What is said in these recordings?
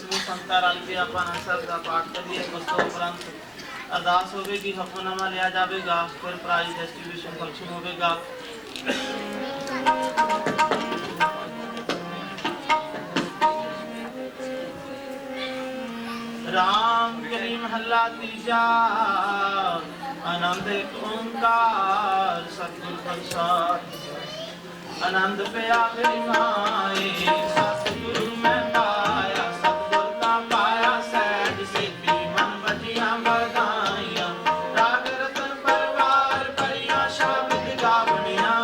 समूह संतां रल के ਆਪਾਂ ਅਨੰਦ ਦਾ ਪਾਠ ਕਰੀਏ। ਉਸ ਤੋਂ ਉਪਰੰਤ ਅਰਦਾਸ ਹੋਵੇਗੀ, ਹਫਨਾਮਾ ਲਿਆ ਜਾਵੇਗਾ, ਫਿਰ ਪ੍ਰਾਈਜ਼ ਡਿਸਟ੍ਰੀਬਿਊਸ਼ਨ ਫੰਕਸ਼ਨ ਹੋਵੇਗਾ। राम कली महला तीजा आनंद एक ओंकार सतगुर प्रसाद। आनंद पिया मेरी माए सतगुरु मैं पाया, सतगुर का पाया सैज सिद्धि मन बजिया बधाइयां। राग रतन परवार परिया शब्द गावनिया,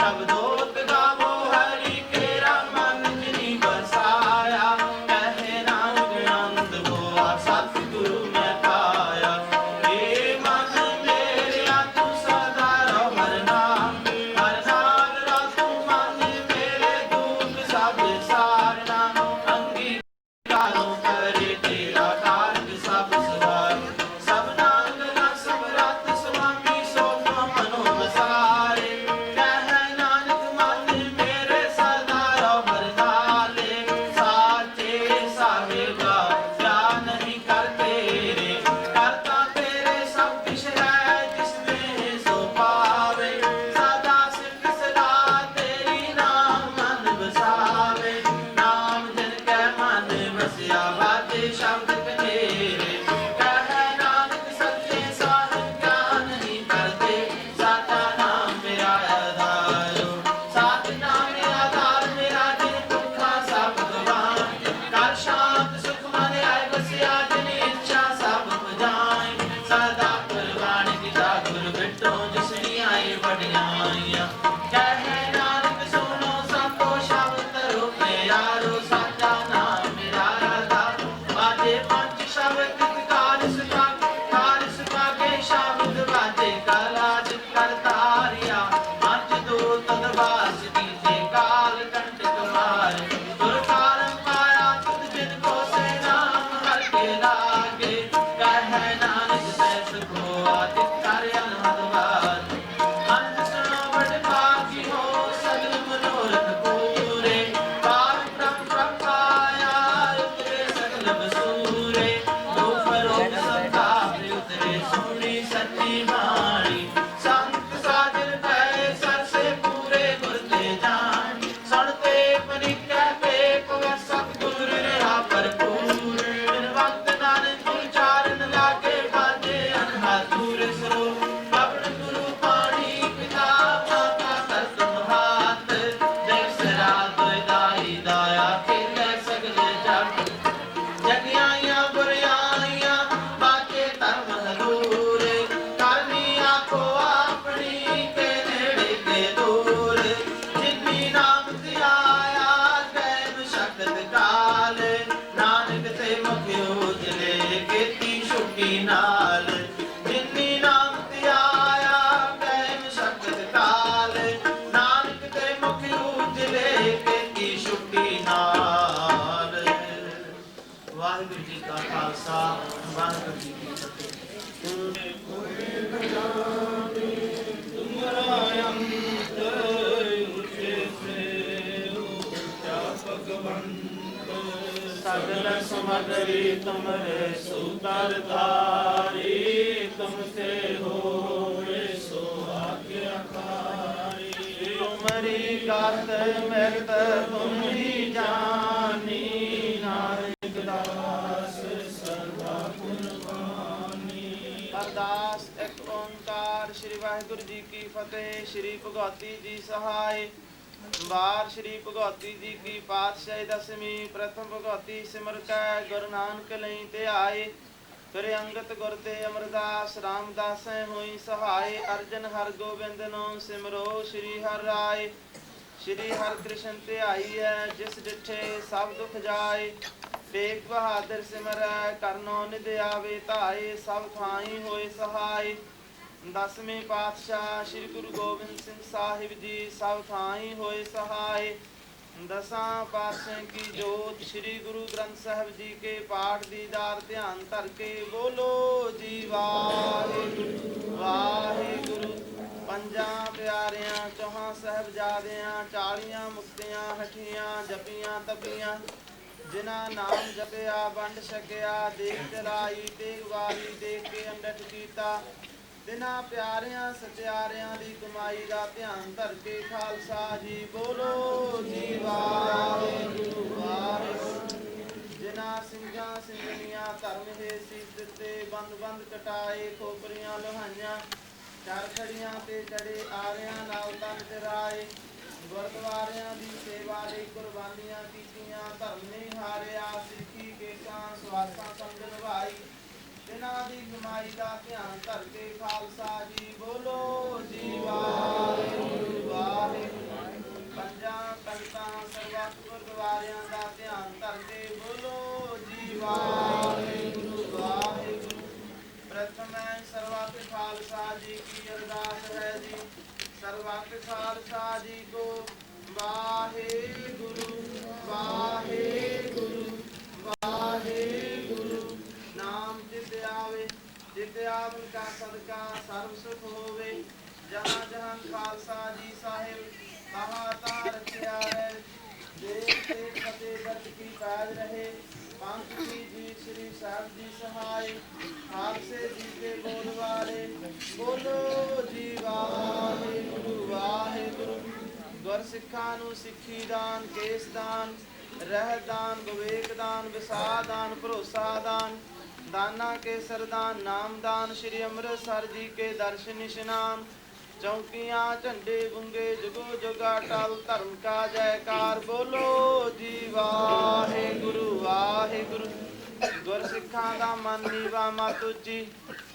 शब्दोत गावो हरि केरा मन जिनी बसाया। कहे नानक आनंद होआ सतगुरु मैं पाया। हे मन मेरे तू सदा रहो हर नाम, हर नाम रखो मन मेरे दुख सब सारना। अंगीकारो करे तेरा कारज सब सवार, सब नागना सब रत स्वामी सो मनो बसारे। कह नानक मन मेरे सदा रहो हर नाले, साचे साहेबा क्या नहीं कर तेरे, करता तेरे सब किश है जिसमें सो पावे। सदा सिख सदा तेरी नाम मन बसावे, नाम जन कै मन बसिया बाजे शब्द कनेरे। कह नानक सच्चे साहिब क्या नहीं करते, साचा नाम मेरा आधारो, साच नाम मेरा आधार मेरा जिन दुखा सब गवान। कर शांत सुख मन आए बसिया जिन इच्छा सब पुजाई। सदा कुर्बान किता गुर बिटो जिसनी आई बड़ियाइयां। कह नानक सुनो सबको शब्द करो प्यारो, साचा नाम मेरा आधार। बाजे पंच शब्द कार सुभागे शब्द बाजे कलाज करतारिया। पंच दो तदवास कीजे काल कंटक मार, गुर कारम पाया तुद जिनको से नाम हर के लागे। कह नानक सैस को आदित कर अनहद अंत सुनो बड़ भागी हो सगल मनोरथ पूरे। पार ब्रह्म प्रपाया उतरे सगल बसूरे, रूप रोग संताप उतरे सुनी सच्ची बाणी। संत साजन पै सर से पूरे गुर ते जान, सुनते पनिकै पे पवै सतगुर रहा भरपूर। बिन वक्त नानक उचारन लागे बाजे अनहातुर सरो। पवन गुरु पाणी पिता माता कर तुम हाथ, देव सरा दाई दाया खेलै सगल जग। जगियाइयां बुराइयां बाके धर्म हदूर, करनी आखो अपनी के नेड़े के दूर। जिन्नी नाम धियाया गैब शक्त काल, नानक ते मुख उजले खेती छुट्टी नाल। जिन्नी नाम धियाया गैब शक्त काल, नानक ते मुख उजले खेती छुट्टी नाल। वाहिगुरु जी का खालसा, वाहिगुरु जी की फतेह। सगल समगरी तुमरे सुतर धारी, तुमसे होए सो आज्ञाकारी। तुमरी गात मृत तुम ही जानी, नानक दास सदा कुर्बानी। अरदास एक ओंकार श्री वाहिगुरु जी की फतेह। श्री भगवती जी सहाय। बार श्री भगवती जी की पातशाही दसवीं। प्रथम भगवती सिमर कै गुरु नानक लई ते आए। फिर अंगत गुर ते अमरदास रामदास होई सहाय। अर्जन हर गोबिंद नो सिमरो श्री हर राय। श्री हर कृष्ण ते आई है जिस डिठे सब दुख जाए। तेग बहादुर सिमर करनो निध आवे धाए। सब थाई होए सहाय। दसवें पातशाह श्री गुरु गोबिंद सिंह साहिब जी सब थाई होए सहाय। दसां पातशाह की जोत श्री गुरु ग्रंथ साहिब जी के पाठ दीदार ध्यान धर के बोलो जी वाहिगुरु वाहिगुरु। पंजां प्यारियां चौहां साहिबजादियां 40 मुक्तियां हठियां जपियां तपियां जिना नाम जपिया बंड सकिया देख चलाई तेग वाली देख के अंडट कीता तिना प्यारियां सत्यारियां दी कमाई दा ध्यान धर के खालसा जी बोलो जी वाहिगुरू वाहिगुरू जिना ਸਿੰਘਾਂ ਸਿੰਘਣੀਆਂ ਧਰਮ ਹੈ ਸੀਸ ਦਿੱਤੇ ਬੰਦ ਬੰਦ ਕਟਾਏ ਖੋਪਰੀਆਂ ਲੋਹਾਈਆਂ ਚਾਰ ਖੜੀਆਂ ਤੇ ਚੜੇ ਆਰਿਆਂ ਨਾਲ ਤਨ ਚਰਾਏ ਗੁਰਦੁਆਰਿਆਂ ਦੀ ਸੇਵਾ ਲਈ ਕੁਰਬਾਨੀਆਂ ਕੀਤੀਆਂ ਧਰਮ ਨੇ ਹਾਰਿਆ ਸਿੱਖੀ ਕੇਸਾਂ ਸਵਾਸਾਂ ਸੰਗ ਨਿਭਾਈ ਜਿਨ੍ਹਾਂ ਦੀ ਕਮਾਈ ਦਾ ਧਿਆਨ ਧਰ ਕੇ ਖਾਲਸਾ ਜੀ ਬੋਲੋ ਜੀ ਵਾਹਿਗੁਰੂ ਵਾਹਿਗੁਰੂ ਪੰਜਾਂ ਤਖਤਾਂ ਸਰਬੱਤ ਗੁਰਦੁਆਰਿਆਂ ਦਾ ਧਿਆਨ ਧਰ ਕੇ ਬੋਲੋ ਜੀ ਵਾਹਿਗੁਰੂ ਵਾਹਿਗੁਰੂ प्रथम सर्वत्र खालसा जी की अरदास है जी सर्वत्र खालसा जी को वाहेगुरु वाहेगुरु वाहेगुरु नाम चित आवे चित आवन का सदका सर्व सुख होवे जहाँ जहाँ खालसा जी साहिब कहा ता रखिया है देख देख फतेह दर्द की पैज रहे पंथ की जी श्री साहब जी सहाय खालसे जी के बोल वाले बोलो जी वाहिगुरू वाहिगुरू गुर सिखां नूं सिੱਖੀ दान केस दान ਰਹਿਤ दान विवेक दान विसाह दान भरोसा दान दाना के सरदान नाम दान श्री अमृतसर जी के दर्शन इशनान चौकियां झंडे गुंगे जुगो जुगा टल धर्म का जयकार बोलो जी वाहेगुरु वाहेगुरु गुर सिखां दा मन नीवा मत उची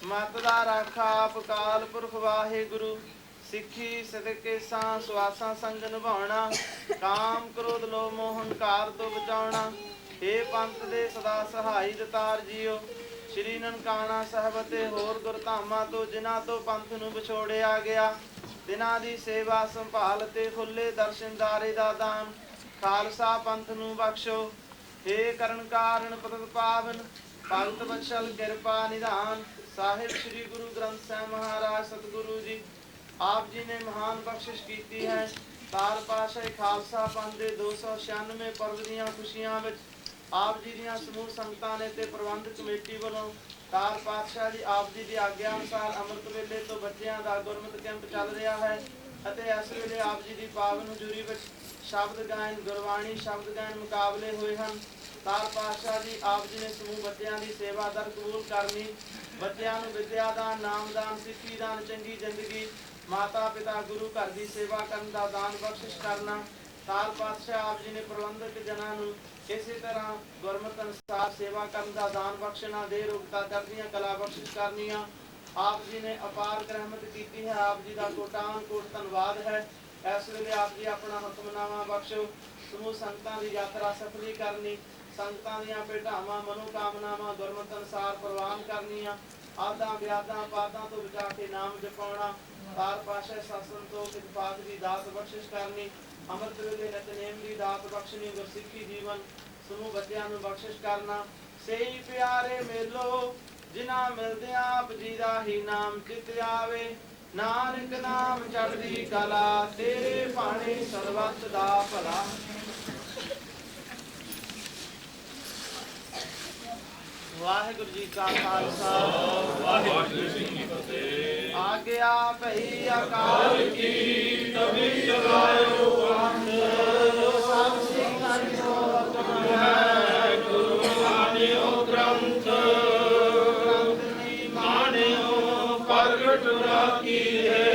मत दा राखा आप काल पुरख वाहेगुरु सिखी सदके सां सुआसां संग निभाउणा काम क्रोध लो मोह हंकार तो बचाउणा हे पंथ दे सदा सहाई दतार जियो श्री ननकाना साहब ते होर गुरधामां तो जिन्हां तो पंथ नूं विछोड़िया गया तिन्हां दी सेवा संभाल ते खुले दर्शनदारे दा दान खालसा पंथ नूं बख्शो हे करण कारण पतत पावन भगत बचल किरपा निधान साहिब श्री गुरु ग्रंथ साहिब महाराज सतगुरु जी आप जी ने महान बख्शिश की है तार पाशाही खालसा पंथ दे 296 पर्व दीआं खुशियां विच आप जी ਦੀਆਂ ਸਮੂਹ ਸੰਗਤਾਂ ਨੇ ਤੇ ਪ੍ਰਬੰਧਕ ਕਮੇਟੀ ਵੱਲੋਂ ਤਾਰ ਪਾਤਸ਼ਾਹ ਜੀ ਆਪ ਜੀ ਦੀ ਆਗਿਆ ਅਨੁਸਾਰ ਅੰਮ੍ਰਿਤ ਵੇਲੇ ਤੋਂ ਬੱਚਿਆਂ ਦਾ ਗੁਰਮਤਿ ਕੈਂਪ ਚੱਲ ਰਿਹਾ ਹੈ ਅਤੇ ਇਸ ਵੇਲੇ ਆਪ ਜੀ ਦੀ ਪਾਵਨ ਹਜ਼ੂਰੀ ਵਿੱਚ ਸ਼ਬਦ ਗਾਇਨ ਗੁਰਬਾਣੀ ਸ਼ਬਦ ਗਾਇਨ ਮੁਕਾਬਲੇ ਹੋਏ ਹਨ ਤਾਰ ਪਾਤਸ਼ਾਹ ਜੀ ਆਪ ਜੀ ਨੇ ਸਮੂਹ ਬੱਚਿਆਂ ਦੀ ਸੇਵਾ ਦਰ ਕਬੂਲ ਕਰਨੀ ਬੱਚਿਆਂ ਨੂੰ ਵਿਦਿਆ ਦਾਨ ਨਾਮ ਦਾਨ ਸਿੱਖੀ ਦਾਨ ਚੰਗੀ ਜ਼ਿੰਦਗੀ ਮਾਤਾ ਪਿਤਾ ਗੁਰੂ ਘਰ ਦੀ ਸੇਵਾ ਕਰਨ ਦਾ ਦਾਨ ਬਖਸ਼ਿਸ਼ ਕਰਨਾ ਤਾਰ ਪਾਤਸ਼ਾਹ ਆਪ ਜੀ ਨੇ ਪ੍ਰਬੰਧਕ ਜਨਾਂ ਨੂੰ ਇਸੇ ਤਰ੍ਹਾਂ ਗੁਰਮਤਿ ਅਨੁਸਾਰ ਸੇਵਾ ਕਰਨ ਦਾ ਦਾਨ ਬਖਸ਼ਣਾ ਦੇ ਰੂਪਤਾ ਕਰਦੀਆਂ ਕਲਾ ਬਖਸ਼ਿਸ਼ ਕਰਨੀਆਂ ਆਪ ਜੀ ਨੇ ਅਪਾਰ ਰਹਿਮਤ ਕੀਤੀ ਹੈ ਆਪ ਜੀ ਦਾ ਕੋਟਾਨ ਕੋਟ ਧੰਨਵਾਦ ਹੈ ਇਸ ਵੇਲੇ ਆਪ ਜੀ ਆਪਣਾ ਹੁਕਮਨਾਮਾ ਬਖਸ਼ੋ ਸਮੂਹ ਸੰਗਤਾਂ ਦੀ ਯਾਤਰਾ ਸਫਲੀ ਕਰਨੀ ਸੰਗਤਾਂ ਦੀਆਂ ਭੇਟਾਵਾਂ ਮਨੋਕਾਮਨਾਵਾਂ ਗੁਰਮਤਿ ਅਨੁਸਾਰ ਪ੍ਰਵਾਨ ਕਰਨੀਆਂ ਆਦਾਂ ਵਿਆਦਾਂ ਪਾਦਾਂ ਤੋਂ ਬਚਾ ਕੇ ਨਾਮ ਜਪਾਉਣਾ ਤਾਰ ਪਾਸ਼ਾ ਸਾਸਨ ਤੋਂ ਕਿਰਪਾਤ ਦੀ ਦਾਤ ਬਖਸ਼ਿਸ਼ ਕਰਨੀ अमृत वेले नितनेम दी दात बख्शनी गुरसिखी जीवन समूह बच्चों नूं बख्शिश करना सही प्यारे मेलो जिन्हां मिलदे आप जी दा ही नाम चित आवे नानक नाम चढ़दी कला तेरे भाणे सर्वत दा भला वाहिगुरु जी का खालसा वाहिगुरु जी की फतेह आज्ञा भई अकाल की तभी चलायो पंथ सब सिखां को हुक्म है गुरु मानियो ग्रंथ ग्रंथ नी मानियो प्रगट राखी है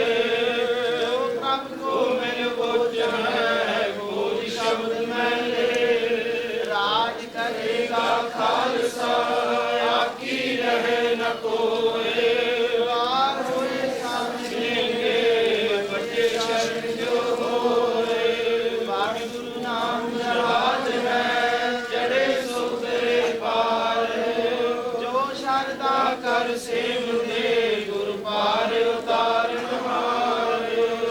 जो प्रभ को मिल बोझ है बोझ शब्द में ले राज करेगा खालसा आकी रहे न कोई वार होए सामने बच्चे शरण जो होए वाहिगुरु नाम राज है चढ़े सुतरे पार जो शरदा कर सेव दे गुरु पार उतारन हार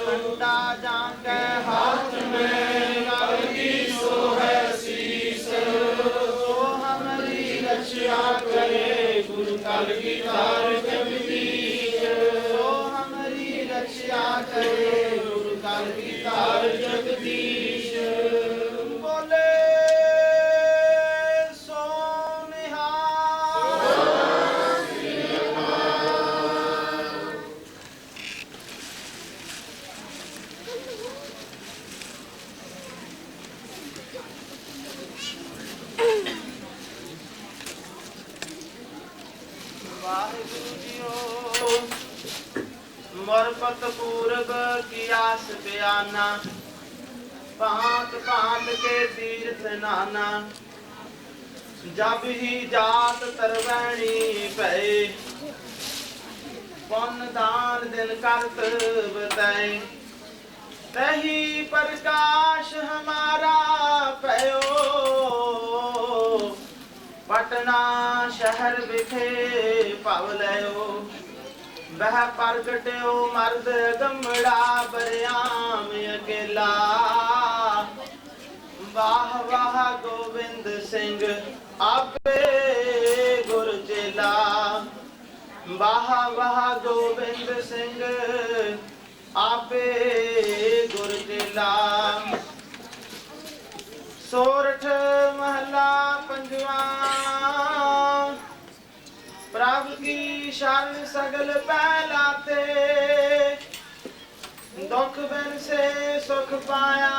ठंडा जाके हाथ में कलगी सो है शीस सो हमारी रक्षा करे गुरु कलगी तार जगदीश सो हमारी रक्षा करे गुरु कलगी तार जगदीश बोले वाहिगुरु जीओ मरपत पूरब की आस बयाना पांत पांत के तीर्थ नाना जब ही जात तरवैणी पए पुन दान दिन करत बताए तही प्रकाश हमारा पयो पटना शहर विखे पावलयो वह प्रगट्यो मर्द गमड़ा बरयाम अकेला वाह वाह गोविंद सिंह आपे गुर चेला वाह वाह गोविंद सिंह आपे गुर चेला। सोरठ महला पंजवा प्रभु की शरण सगल पहलाते दुख बिन से सुख पाया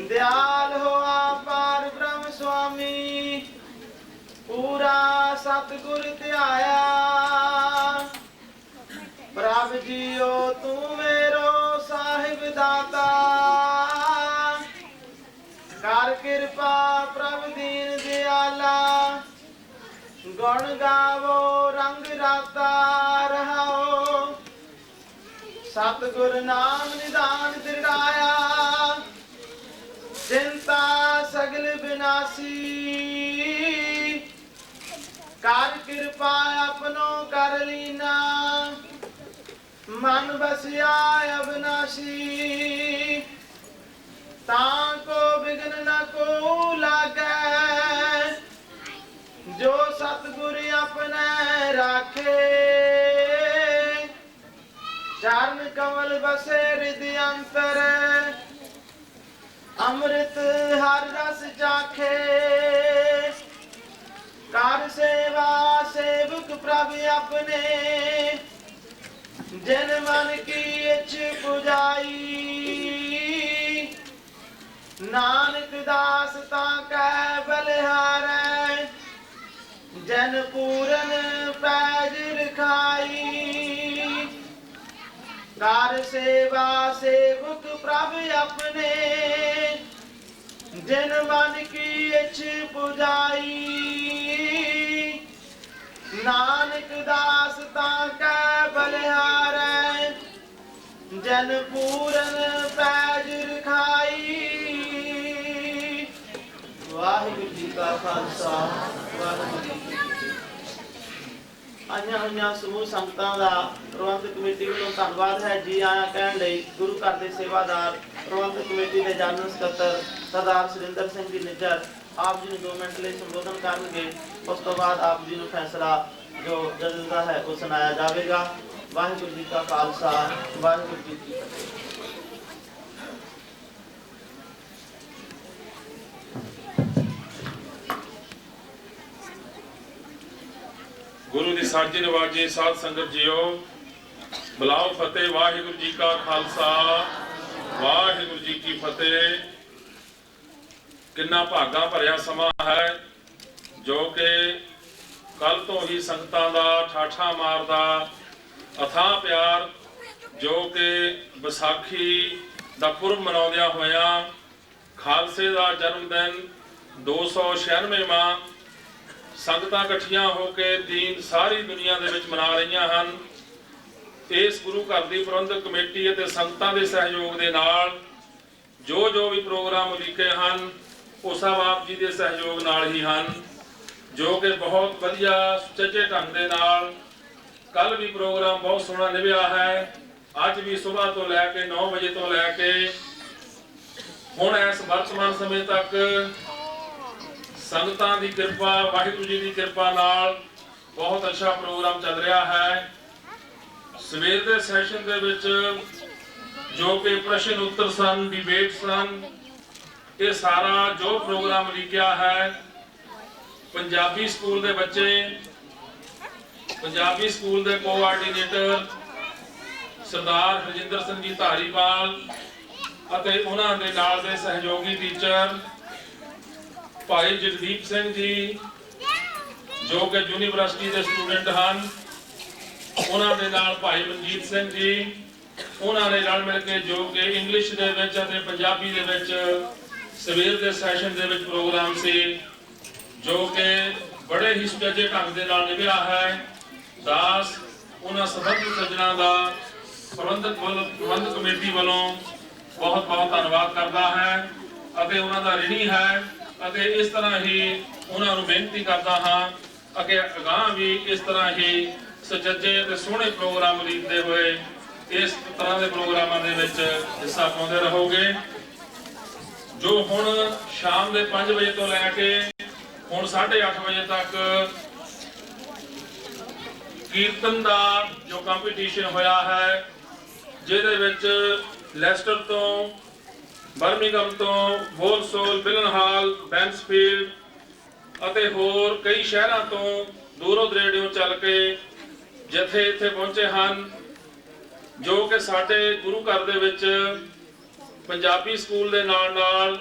दयाल हो पार ब्रह्म स्वामी पूरा सतगुर त्याया प्रभु जियो तू मेरो साहिब दाता कर कृपा प्रभु दीन दयाला गुण गावो रंग राता रहाओ सतगुर नाम निदान दृढ़ाया चिंता सगल विनाशी कर कृपा अपनो कर लीना मन बसिया अविनाशी ताको विघ्न न को लागे जो सतगुर अपने राखे चरण कमल बसे हृदय अंतर अमृत हर रस चाखे कर सेवा सेवक प्रभु अपने जिन मन की इच्छ पुजाई नानक दास ताकै बलिहारै जन पूरन पैज लिखाई कर सेवा सेवक प्रभु अपने जिन मन की इच्छ पुजाई नानक दास ताकै बलिहारै जन पूरन पैज लिखाई। वाहिगुरु जी का खालसा वाहिगुरु जी की फतेह। आईਆਂ ਹੋਈਆਂ ਸਮੂਹ ਸੰਗਤਾਂ ਦਾ ਪ੍ਰਬੰਧਕ ਕਮੇਟੀ ਵੱਲੋਂ ਧੰਨਵਾਦ ਹੈ। ਜੀ ਆਇਆਂ ਕਹਿਣ ਲਈ ਗੁਰੂ ਘਰ ਦੇ ਸੇਵਾਦਾਰ ਪ੍ਰਬੰਧਕ ਕਮੇਟੀ ਦੇ ਜਨਰਲ ਸਕੱਤਰ ਸਰਦਾਰ ਸੁਰਿੰਦਰ ਸਿੰਘ ਜੀ ਨਿੱਜਰ ਆਪ ਜੀ ਨੂੰ 2 ਮਿੰਟ ਲਈ ਸੰਬੋਧਨ ਕਰਨਗੇ। ਉਸ ਤੋਂ ਬਾਅਦ ਆਪ ਜੀ ਨੂੰ ਫੈਸਲਾ ਜੋ ਜੱਜ ਦਾ ਹੈ ਉਹ ਸੁਣਾਇਆ ਜਾਵੇਗਾ। ਵਾਹਿਗੁਰੂ ਜੀ ਕਾ ਖਾਲਸਾ ਵਾਹਿਗੁਰੂ ਜੀ ਕੀ ਫਤਿਹ। गुरु दी साजी नवाजी साध संगत जियो बुलाओ फतेह। वाहिगुरु जी का खालसा वाहिगुरु जी की फतेह। किन्ना भागा भरिया समा है जो कि कल तो ही संगतां दा ठाठा मारदा अथाह प्यार जो कि विसाखी दा पुरब मनाउंदियां होया खालसे दा जन्म दिन 296वां संगतां इकट्ठियां होकर दीन सारी दुनिया दे विच मना रहीआं हन। इस गुरु घर दी प्रबंधक कमेटी अते संगतां दे सहयोग दे नाल जो भी प्रोग्राम उलीके हन वो सब आप जी के सहयोग नाल ही हन जो कि बहुत वधिया सुचੱਜੇ ढंग दे नाल कल भी प्रोग्राम बहुत सोहना निभया है। अज भी सुबह तो लैके 9 बजे तो लैके हुण इस वर्तमान समय तक संगतां दी किरपा वाहिगुरू जी दी किरपा नाल बहुत अच्छा प्रोग्राम चल रहा है। सवेर दे सैशन दे विच जो कि प्रश्न उत्तर सन डिबेट सन ये सारा जो प्रोग्राम लिखिया है पंजाबी स्कूल दे बच्चे पंजाबी स्कूल दे कोआर्डिनेटर सरदार हरजिंदर सिंह जी धारीवाल अते उन्हां दे नाल दे सहयोगी टीचर भाई जगदीप सिंह जी ਜੋ ਕਿ ਯੂਨੀਵਰਸਿਟੀ ਦੇ ਸਟੂਡੈਂਟ ਹਨ। ਉਹਨਾਂ ਦੇ ਨਾਲ ਭਾਈ ਮਨਜੀਤ ਸਿੰਘ ਜੀ, ਉਹਨਾਂ ਨੇ ਰਲ ਮਿਲ ਕੇ ਜੋ ਕਿ ਇੰਗਲਿਸ਼ ਦੇ ਵਿੱਚ ਅਤੇ ਪੰਜਾਬੀ ਦੇ ਵਿੱਚ ਸਵੇਰ ਦੇ ਸੈਸ਼ਨ ਦੇ ਵਿੱਚ ਪ੍ਰੋਗਰਾਮ ਸੀ, ਜੋ ਕਿ ਬੜੇ ਹੀ ਸੁਚੱਜੇ ਢੰਗ ਦੇ ਨਾਲ ਨਿਭਿਆ ਹੈ। ਦਾਸ ਉਹਨਾਂ ਸਬੰਧਿਤ ਸੱਜਣਾ ਦਾ ਪ੍ਰਬੰਧਕ ਕਮੇਟੀ ਵੱਲੋਂ ਬਹੁਤ ਬਹੁਤ ਧੰਨਵਾਦ ਕਰਦਾ ਹੈ ਅਤੇ ਉਹਨਾਂ ਦਾ ਰਿਣੀ ਹੈ ਅਤੇ ਇਸ ਤਰ੍ਹਾਂ ਹੀ ਉਹਨਾਂ ਨੂੰ ਬੇਨਤੀ ਕਰਦਾ ਹਾਂ ਕਿ ਅਗਾਂਹ ਵੀ ਇਸ ਤਰ੍ਹਾਂ ਹੀ ਸੁਚੱਜੇ ਅਤੇ ਸੋਹਣੇ ਪ੍ਰੋਗਰਾਮ ਉਲੀਕਦੇ ਹੋਏ ਇਸ ਤਰ੍ਹਾਂ ਦੇ ਪ੍ਰੋਗਰਾਮਾਂ ਦੇ ਵਿੱਚ ਹਿੱਸਾ ਪਾਉਂਦੇ ਰਹੋਗੇ। ਜੋ ਹੁਣ ਸ਼ਾਮ ਦੇ 5 ਵਜੇ ਤੋਂ ਲੈ ਕੇ ਹੁਣ 8:30 ਵਜੇ ਤੱਕ ਕੀਰਤਨ ਦਾ ਜੋ ਕੰਪੀਟੀਸ਼ਨ ਹੋਇਆ ਹੈ, ਜਿਹਦੇ ਵਿੱਚ ਲੈਸਟਰ ਤੋਂ, ਬਰਮਿੰਘਮ ਤੋਂ, ਵੋਲਸੋਲ, ਬਿਲਨਹਾਲ, ਬੈਂਸਫੀਲਡ ਅਤੇ ਹੋਰ ਕਈ ਸ਼ਹਿਰਾਂ ਤੋਂ ਦੂਰੋਂ ਦਰੇੜਿਓਂ ਚੱਲ ਕੇ ਜਥੇ ਇੱਥੇ ਪਹੁੰਚੇ ਹਨ, ਜੋ ਕਿ ਸਾਡੇ ਗੁਰੂ ਘਰ ਦੇ ਵਿੱਚ ਪੰਜਾਬੀ ਸਕੂਲ ਦੇ ਨਾਲ ਨਾਲ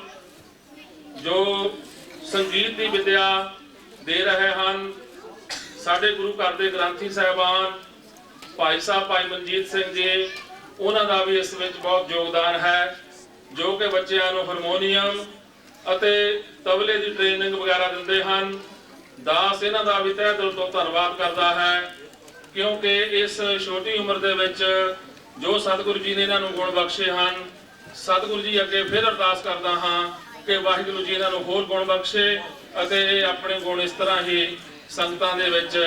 ਜੋ ਸੰਗੀਤ ਦੀ ਵਿਦਿਆ ਦੇ ਰਹੇ ਹਨ। ਸਾਡੇ ਗੁਰੂ ਘਰ ਦੇ ਗ੍ਰੰਥੀ ਸਾਹਿਬਾਨ ਭਾਈ ਸਾਹਿਬ ਭਾਈ ਮਨਜੀਤ ਸਿੰਘ ਜੀ, ਉਹਨਾਂ ਦਾ ਵੀ ਇਸ ਵਿੱਚ ਬਹੁਤ ਯੋਗਦਾਨ ਹੈ, ਜੋ ਕਿ ਬੱਚਿਆਂ ਨੂੰ ਹਾਰਮੋਨੀਅਮ ਅਤੇ ਤਬਲੇ ਦੀ ਟ੍ਰੇਨਿੰਗ ਵਗੈਰਾ ਦਿੰਦੇ ਹਨ। ਦਾਸ ਇਹਨਾਂ ਦਾ ਵੀ ਤਹਿ ਦਿਲ ਤੋਂ ਧੰਨਵਾਦ ਕਰਦਾ ਹੈ, ਕਿਉਂਕਿ ਇਸ ਛੋਟੀ ਉਮਰ ਦੇ ਵਿੱਚ ਜੋ ਸਤਿਗੁਰੂ ਜੀ ਨੇ ਇਹਨਾਂ ਨੂੰ ਗੁਣ ਬਖਸ਼ੇ ਹਨ, ਸਤਿਗੁਰੂ ਜੀ ਅੱਗੇ ਫਿਰ ਅਰਦਾਸ ਕਰਦਾ ਹਾਂ ਕਿ ਵਾਹਿਗੁਰੂ ਜੀ ਇਹਨਾਂ ਨੂੰ ਹੋਰ ਗੁਣ ਬਖਸ਼ੇ ਅਤੇ ਇਹ ਆਪਣੇ ਗੁਣ ਇਸ ਤਰ੍ਹਾਂ ਹੀ ਸੰਗਤਾਂ ਦੇ ਵਿੱਚ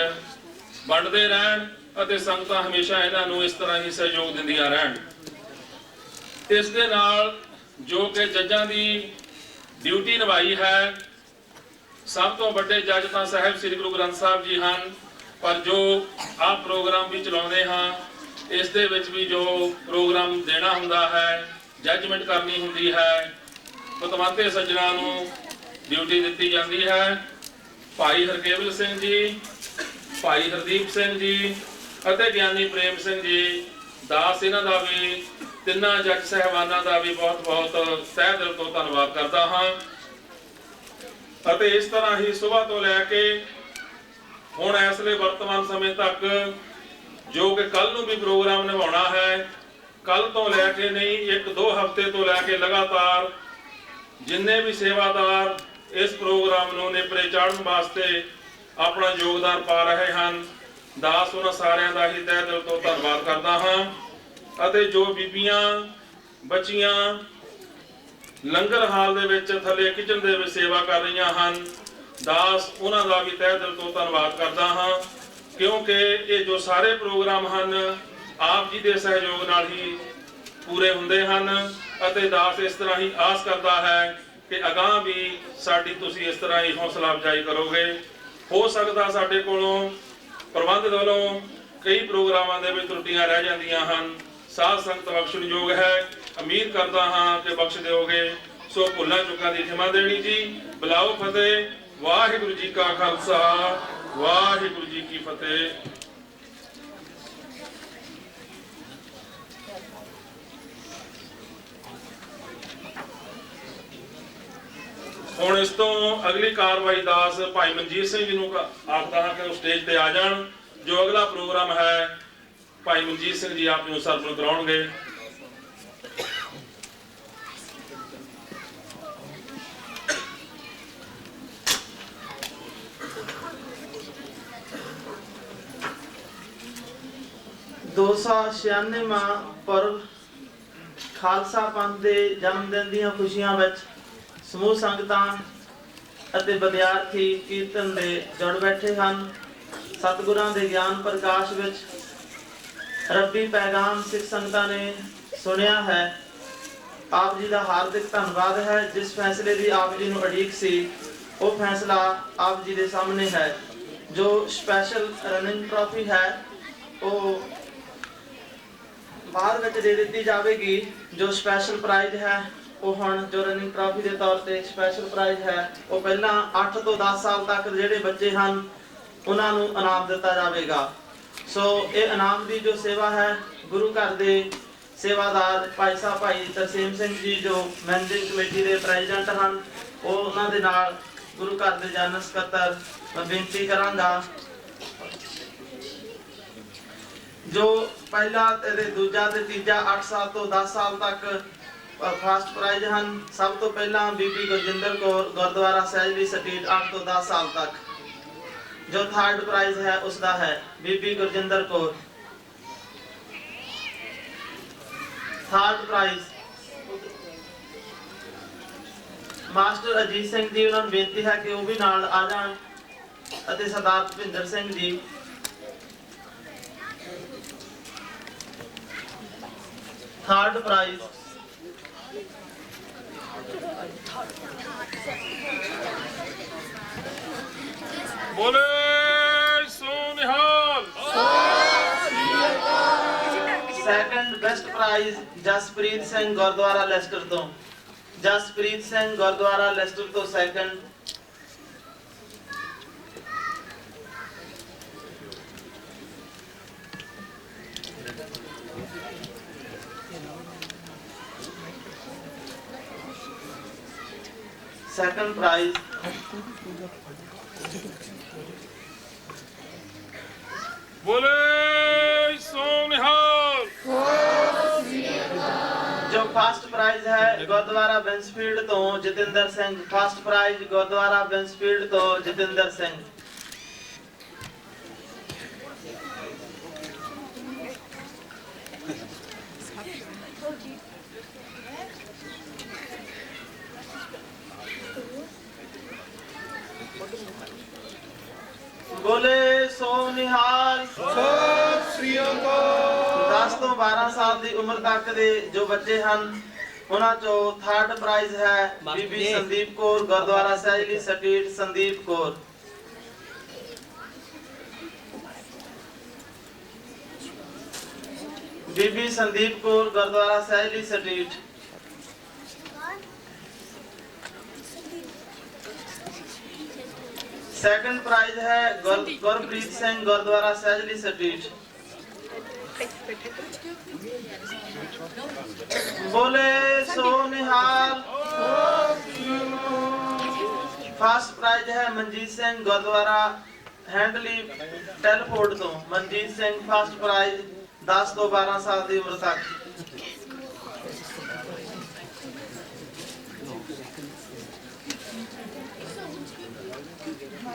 ਵੰਡਦੇ ਰਹਿਣ ਅਤੇ ਸੰਗਤਾਂ ਹਮੇਸ਼ਾ ਇਹਨਾਂ ਨੂੰ ਇਸ ਤਰ੍ਹਾਂ ਹੀ ਸਹਿਯੋਗ ਦਿੰਦੀਆਂ ਰਹਿਣ। ਇਸ ਦੇ ਨਾਲ ਜੋ ਕਿ ਜੱਜਾਂ ਦੀ ਡਿਊਟੀ ਨਿਭਾਈ ਹੈ, ਸਭ ਤੋਂ ਵੱਡੇ ਜੱਜ ਤਾਂ ਸਾਹਿਬ ਸ੍ਰੀ ਗੁਰੂ ਗ੍ਰੰਥ ਸਾਹਿਬ ਜੀ ਹਨ, ਪਰ ਜੋ ਆਹ ਪ੍ਰੋਗਰਾਮ ਵੀ ਚਲਾਉਂਦੇ ਹਾਂ, ਇਸ ਦੇ ਵਿੱਚ ਵੀ ਜੋ ਪ੍ਰੋਗਰਾਮ ਦੇਣਾ ਹੁੰਦਾ ਹੈ, ਜੱਜਮੈਂਟ ਕਰਨੀ ਹੁੰਦੀ ਹੈ, ਪਤਵੰਤੇ ਸੱਜਣਾ ਨੂੰ ਡਿਊਟੀ ਦਿੱਤੀ ਜਾਂਦੀ ਹੈ। ਭਾਈ ਹਰਕੇਵਲ ਸਿੰਘ ਜੀ, ਭਾਈ ਹਰਦੀਪ ਸਿੰਘ ਜੀ ਅਤੇ ਗਿਆਨੀ ਪ੍ਰੇਮ ਸਿੰਘ ਜੀ। ਦਾਸ ਇਹਨਾਂ ਦਾ ਵੀ, ਤਿੰਨਾਂ ਜੱਜ ਸਾਹਿਬਾਨਾਂ ਦਾ ਵੀ ਬਹੁਤ ਬਹੁਤ ਤਹਿ ਦਿਲ ਤੋਂ ਧੰਨਵਾਦ ਕਰਦਾ ਹਾਂ। ਅਤੇ ਇਸ ਤਰ੍ਹਾਂ ਹੀ ਸਵੇਰ ਤੋਂ ਲੈ ਕੇ ਹੁਣ ਇਸ ਵੇਲੇ ਵਰਤਮਾਨ ਸਮੇਂ ਤੱਕ ਜੋ ਕਿ ਕੱਲ ਨੂੰ ਵੀ ਪ੍ਰੋਗਰਾਮ ਨਿਭਾਉਣਾ ਹੈ, ਕੱਲ ਤੋਂ ਲੈ ਕੇ ਨਹੀਂ 1-2 ਹਫ਼ਤੇ ਤੋਂ ਲੈ ਕੇ ਲਗਾਤਾਰ ਜਿੰਨੇ ਵੀ ਸੇਵਾਦਾਰ ਇਸ ਪ੍ਰੋਗਰਾਮ ਨੂੰ ਨੇਪਰੇ ਚਾੜਨ ਵਾਸਤੇ ਆਪਣਾ ਯੋਗਦਾਨ ਪਾ ਰਹੇ ਹਨ, ਦਾਸ ਉਹਨਾਂ ਸਾਰਿਆਂ ਦਾ ਹੀ ਤਹਿ ਦਿਲ ਤੋਂ ਧੰਨਵਾਦ ਕਰਦਾ ਹਾਂ। ਅਤੇ ਜੋ ਬੀਬੀਆਂ ਬੱਚੀਆਂ ਲੰਗਰ ਹਾਲ ਦੇ ਵਿੱਚ ਥੱਲੇ ਕਿਚਨ ਦੇ ਵਿੱਚ ਸੇਵਾ ਕਰ ਰਹੀਆਂ ਹਨ, ਦਾਸ ਉਹਨਾਂ ਦਾ ਵੀ ਤਹਿ ਦਿਲ ਤੋਂ ਧੰਨਵਾਦ ਕਰਦਾ ਹਾਂ, ਕਿਉਂਕਿ ਇਹ ਜੋ ਸਾਰੇ ਪ੍ਰੋਗਰਾਮ ਹਨ ਆਪ ਜੀ ਦੇ ਸਹਿਯੋਗ ਨਾਲ ਹੀ ਪੂਰੇ ਹੁੰਦੇ ਹਨ। ਅਤੇ ਦਾਸ ਇਸ ਤਰ੍ਹਾਂ ਹੀ ਆਸ ਕਰਦਾ ਹੈ ਕਿ ਅਗਾਂਹ ਵੀ ਸਾਡੀ ਤੁਸੀਂ ਇਸ ਤਰ੍ਹਾਂ ਹੀ ਹੌਸਲਾ ਅਫਜ਼ਾਈ ਕਰੋਗੇ। ਹੋ ਸਕਦਾ ਸਾਡੇ ਕੋਲੋਂ ਪ੍ਰਬੰਧ ਵੱਲੋਂ ਕਈ ਪ੍ਰੋਗਰਾਮਾਂ ਦੇ ਵਿੱਚ ਤਰੁੱਟੀਆਂ ਰਹਿ ਜਾਂਦੀਆਂ ਹਨ, ਸਾਧ ਸੰਗਤ ਬਖਸ਼ਣਯੋਗ ਹੈ, ਉਮੀਦ ਕਰਦਾ ਹਾਂ ਕਿ ਬਖਸ਼ ਦਿਓਗੇ। ਸੋ ਭੁੱਲਾਂ ਚੁੱਕਾਂ ਦੀ ਖਿਮਾ ਦੇਣੀ ਜੀ। ਬੁਲਾਓ ਫਤਿਹ। ਵਾਹਿਗੁਰੂ ਜੀ ਕਾ ਖਾਲਸਾ, ਵਾਹਿਗੁਰੂ ਜੀ ਕੀ ਫਤਿਹ। ਹੁਣ ਇਸ ਤੋਂ ਅਗਲੀ ਕਾਰਵਾਈ ਦਾਸ ਭਾਈ ਮਨਜੀਤ ਸਿੰਘ ਜੀ ਨੂੰ ਆਖਦਾ ਹਾਂ ਕਿ ਉਹ ਸਟੇਜ ਤੇ ਆ ਜਾਣ। ਜੋ ਅਗਲਾ ਪ੍ਰੋਗਰਾਮ ਹੈ ਭਾਈ ਮਨਜੀਤ ਸਿੰਘ ਜੀ ਆਪ ਨੂੰ ਸਰਪ੍ਰਸਤ ਕਰਾਉਣਗੇ। दो सौ 96ਵਾਂ ਪਰਵ ਖਾਲਸਾ ਪੰਥ ਦੇ ਜਨਮ ਦਿਨ ਦੀਆਂ ਖੁਸ਼ੀਆਂ ਵਿੱਚ ਸਮੂਹ ਸੰਗਤਾਂ ਅਤੇ ਵਿਦਿਆਰਥੀ ਕੀਰਤਨ ਦੇ ਜੁੜ ਬੈਠੇ ਹਨ। ਸਤਿਗੁਰਾਂ ਦੇ ਗਿਆਨ ਪ੍ਰਕਾਸ਼ ਵਿੱਚ ਰੱਬੀ ਪੈਗਾਮ ਸਿੱਖ ਸੰਗਤਾਂ ਨੇ ਸੁਣਿਆ ਹੈ। ਆਪ ਜੀ ਦਾ ਹਾਰਦਿਕ ਧੰਨਵਾਦ ਹੈ। ਜਿਸ ਫੈਸਲੇ ਦੀ ਆਪ ਜੀ ਨੂੰ ਉਡੀਕ ਸੀ ਉਹ ਫੈਸਲਾ ਆਪ ਜੀ ਦੇ ਸਾਹਮਣੇ ਹੈ। ਜੋ ਸਪੈਸ਼ਲ ਰਨਿੰਗ ਟਰਾਫੀ ਹੈ ਉਹ ਬਾਅਦ ਵਿੱਚ ਦੇ ਦਿੱਤੀ ਜਾਵੇਗੀ। ਜੋ ਸਪੈਸ਼ਲ ਪ੍ਰਾਈਜ਼ ਹੈ ਉਹ ਹੁਣ ਜੋ ਰਨਿੰਗ ਟਰਾਫੀ ਦੇ ਤੌਰ ਤੇ ਸਪੈਸ਼ਲ ਪ੍ਰਾਈਜ਼ ਹੈ ਉਹ ਪਹਿਲਾਂ 8 ਤੋਂ 10 ਸਾਲ ਤੱਕ ਜਿਹੜੇ ਬੱਚੇ ਹਨ ਉਹਨਾਂ ਨੂੰ ਇਨਾਮ ਦਿੱਤਾ ਜਾਵੇਗਾ। ਸੋ ਇਹ ਇਨਾਮ ਦੀ ਜੋ ਸੇਵਾ ਹੈ ਗੁਰੂ ਘਰ ਦੇ ਸੇਵਾਦਾਰ ਭਾਈ ਸਾਹਿਬ ਭਾਈ ਤਰਸੇਮ ਸਿੰਘ ਜੀ ਜੋ ਮੈਨੇਜਿੰਗ ਕਮੇਟੀ ਦੇ ਪ੍ਰੈਜ਼ੀਡੈਂਟ ਹਨ ਉਹ ਉਹਨਾਂ ਦੇ ਨਾਲ गुरु घर दे जनरल सकत्तर मैं बेनती करांगा जो पहला ते दूजा ते तीजा 8 साल तो 10 साल तक फर्स्ट प्राइज हैं। सब तो पहला बीबी गुरजिंदर कौर गुरुद्वारा सहजली स्ट्रीट 8 तो 10 साल तक। जो थर्ड प्राइज है उसका है Bibi Gurjinder Kaur. Third prize master Ajit Singh ji, उन्होंने बेनती है कि वह भी नाल आ जान अते सरदार भुपिंदर सिंह जी। थर्ड प्राइज बोले सोनिहाल। Second best prize Jaspreet Singh Gurdwara Leicester तो। जसप्रीत सिंह गुरुद्वारा लेस्टर तो सेकंड। सेकंड प्राइज बोले सोनिहाल। जो फर्स्ट प्राइज है गुरुद्वारा बेंसफील्ड तो Jatinder Singh. First prize Gurdwara Wednesfield तो जतिंदर सिंह। बोले सोनिहाल। 10 तो 12 साल की उम्र तक के जो बच्चे हैं उन्हां चो थर्ड प्राइज है Bibi Sandeep Kaur gurdwara सहजली Street. Sandeep Kaur. Bibi Sandeep Kaur gurdwara सहजली Street. Second prize है गुरप्रीत सिंह गुरुद्वारा सहजली स्ट्रीट। बोले सोनिहाल। फर्स्ट प्राइज है मनजीत सिंह गुरुद्वारा हैंडली टेलफोर्ड तो। मनजीत सिंह फर्स्ट प्राइज 10 तो 12 साल की उम्र तक।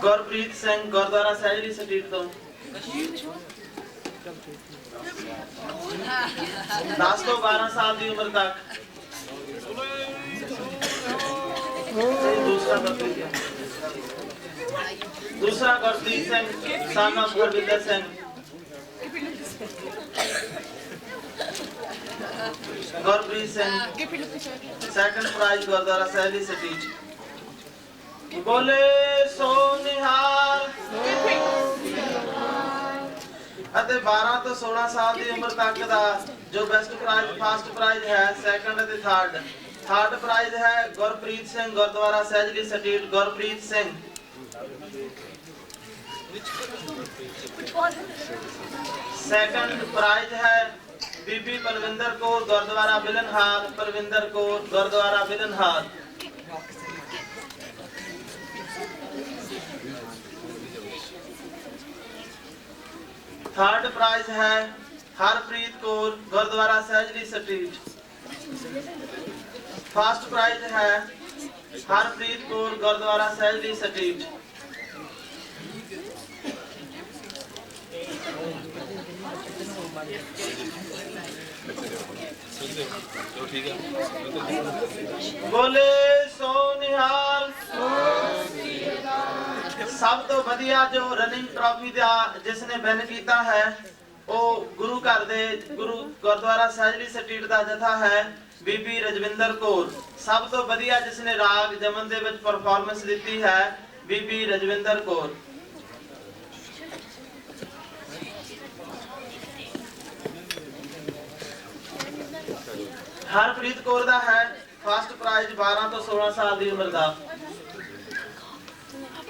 गुरप्रीत सिंह गुरुद्वारा सहजली स्ट्रीट तो 10 तो 12 साल की उम्र तक। दूसरा Gurpreet Singh son of Gurvinder Singh. Gurpreet Singh second prize Gurdwara सहजली street. बोले सोनिहाल। 12 तो 16 साल की उम्र तक का जो बेस्ट प्राइज फर्स्ट प्राइज है सेकंड ते थर्ड। थर्ड प्राइज है Gurpreet Singh gurdwara सहजली street. Gurpreet Singh. Second prize है बीबी परविंदर कौर गुरुद्वारा बिलनहाल। परविंदर कौर गुरुद्वारा बिलनहाल। थर्ड प्राइज है Harpreet Kaur gurdwara सहजली street. First prize है हरप्रीत कौर गुरुद्वारा सहजली स्ट्रीट। बोले सोनिहाल। सब तो वधिया जो रनिंग ट्रॉफी दा जिसने विन किया है वो गुरु घर दे गुरु गुरुद्वारा सहजली स्ट्रीट का जथा है बीबी रजविंदर कौर। सब तो वधिया जिसने राग जमन दे विच परफॉर्मेंस दी है बीबी रजविंदर कौर। हरप्रीत कौर दा है फर्स्ट प्राइज 12 तो 16 साल की उम्र का।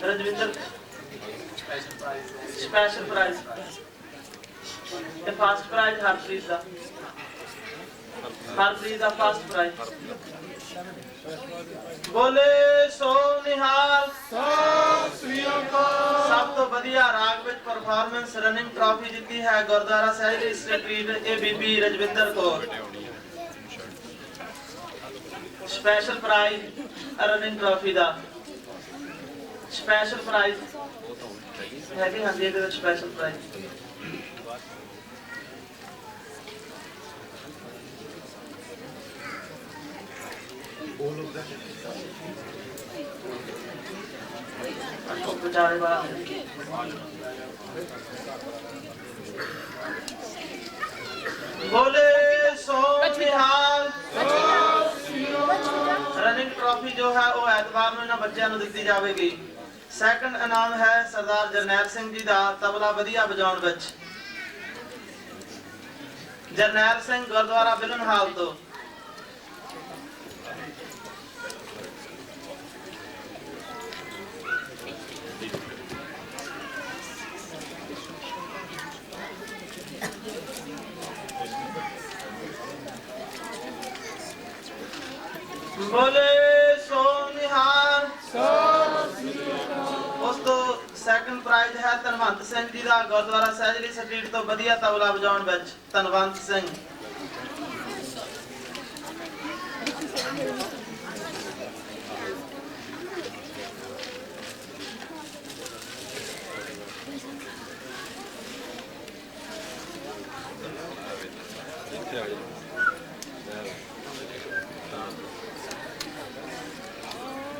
रजविंदर स्पेशल प्राइज ते फर्स्ट प्राइज हरप्रीत दा। हरप्रीत दा फर्स्ट प्राइज। बोले सो निहाल सब तो वधिया राग विच परफॉर्मेंस रनिंग ट्रॉफी जीती है गुरुद्वारा सहजली स्ट्रीट ए Bibi Rajvinder Kaur. Special prize running trophy दा स्पेशल प्राइज है कि हाँ जी ਇਹਦੇ ਵਿੱਚ स्पेशल प्राइज बेचारे बात बोले सो निहाल रनिंग ट्रॉफी जो है वो एतवार ਨੂੰ ਇਹਨਾਂ ਬੱਚਿਆਂ ਨੂੰ ਦਿੱਤੀ ਜਾਵੇਗੀ। ਸੈਕੰਡ ਇਨਾਮ ਹੈ ਸਰਦਾਰ ਜਰਨੈਲ ਸਿੰਘ ਜੀ ਦਾ ਤਬਲਾ ਵਧੀਆ ਵਜਾਉਣ ਵਿੱਚ। ਜਰਨੈਲ ਸਿੰਘ ਗੁਰਦੁਆਰਾ ਬਿਲਨਹਾਲ ਤੋਂ। बोले सो निहाल उस तो सैकंड प्राइज है धनवंत सिंह जी का गुरुद्वारा सहजली स्ट्रीट तो वधिया तबला बजाउण विच धनवंत सिंह।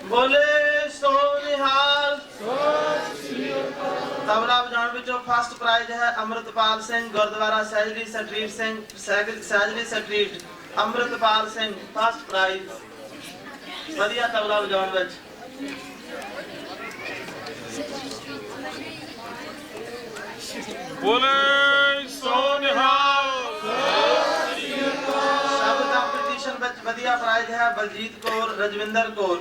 बोले सो निहाल तबला बजाउण विचों फर्स्ट प्राइज है Amritpal Singh gurdwara सहजली street Sahjali street Amritpal Singh first prize वधिया तबला बजाउण विच। बोले सो निहाल सब कंपटीशन विच वधिया प्राइज है बलजीत कौर रजविंदर कौर।